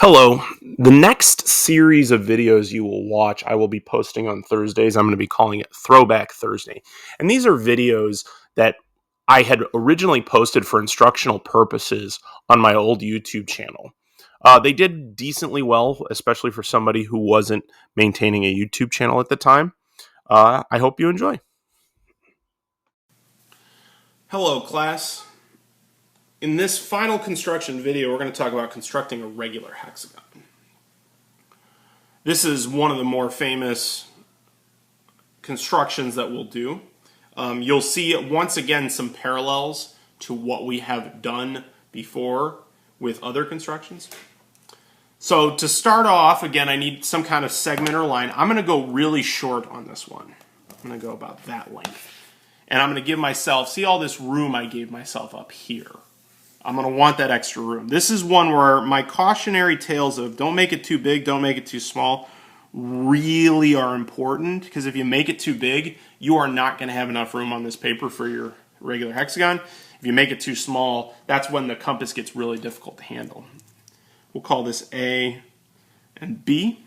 Hello. The next series of videos you will watch, I will be posting on Thursdays. I'm going to be calling it Throwback Thursday. And these are videos that I had originally posted for instructional purposes on my old YouTube channel. They did decently well, especially for somebody who wasn't maintaining a YouTube channel at the time. I hope you enjoy. Hello, class. In this final construction video, we're going to talk about constructing a regular hexagon. This is one of the more famous constructions that we'll do. You'll see once again some parallels to what we have done before with other constructions. So to start off, again, I need some kind of segment or line. I'm going to go really short on this one. I'm going to go about that length. And I'm going to give myself, see all this room I gave myself up here. I'm going to want that extra room. This is one where my cautionary tales of don't make it too big, don't make it too small really are important, because if you make it too big, you are not going to have enough room on this paper for your regular hexagon. If you make it too small, that's when the compass gets really difficult to handle. We'll call this A and B.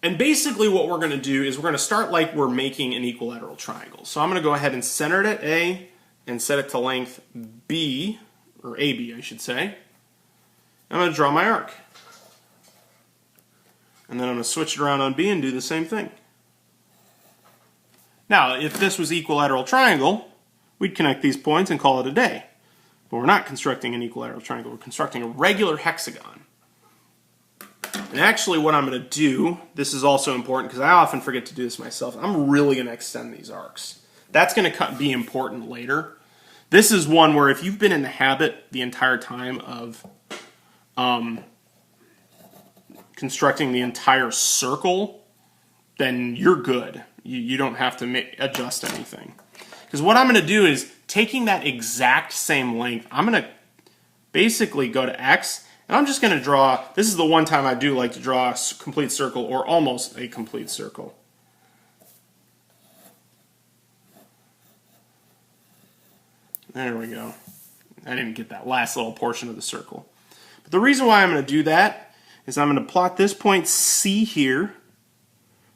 And basically what we're going to do is we're going to start like we're making an equilateral triangle. So I'm going to go ahead and center it at A and set it to length B, or AB I should say. I'm going to draw my arc. And then I'm going to switch it around on B and do the same thing. Now, if this was equilateral triangle, we'd connect these points and call it a day. But we're not constructing an equilateral triangle, we're constructing a regular hexagon. And actually what I'm going to do, this is also important because I often forget to do this myself, I'm really going to extend these arcs. That's going to be important later. This is one where if you've been in the habit the entire time of constructing the entire circle, then you're good. You don't have to adjust anything. Because what I'm going to do is, taking that exact same length, I'm going to basically go to X, and I'm just going to draw, this is the one time I do like to draw a complete circle, or almost a complete circle. There we go. I didn't get that last little portion of the circle. But the reason why I'm going to do that is I'm going to plot this point C here.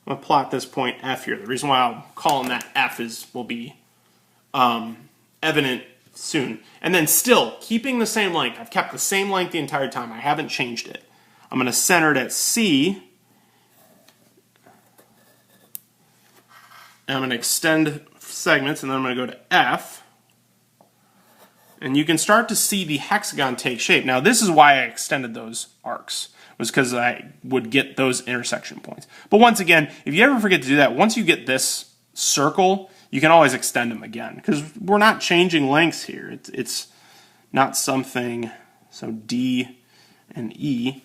I'm going to plot this point F here. The reason why I'm calling that F will be evident soon. And then still, keeping the same length. I've kept the same length the entire time. I haven't changed it. I'm going to center it at C. And I'm going to extend segments, and then I'm going to go to F. And you can start to see the hexagon take shape. Now, this is why I extended those arcs, was because I would get those intersection points. But once again, if you ever forget to do that, once you get this circle, you can always extend them again, because we're not changing lengths here. It's not something, so D and E,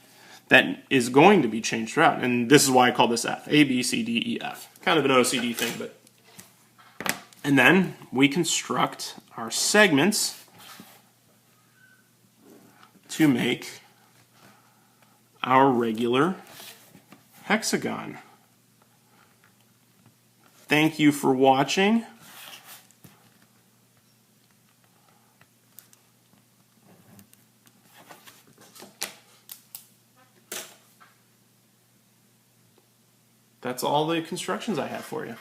that is going to be changed throughout. And this is why I call this F. A, B, C, D, E, F. Kind of an OCD thing, but... And then we construct our segments to make our regular hexagon. Thank you for watching. That's all the constructions I have for you.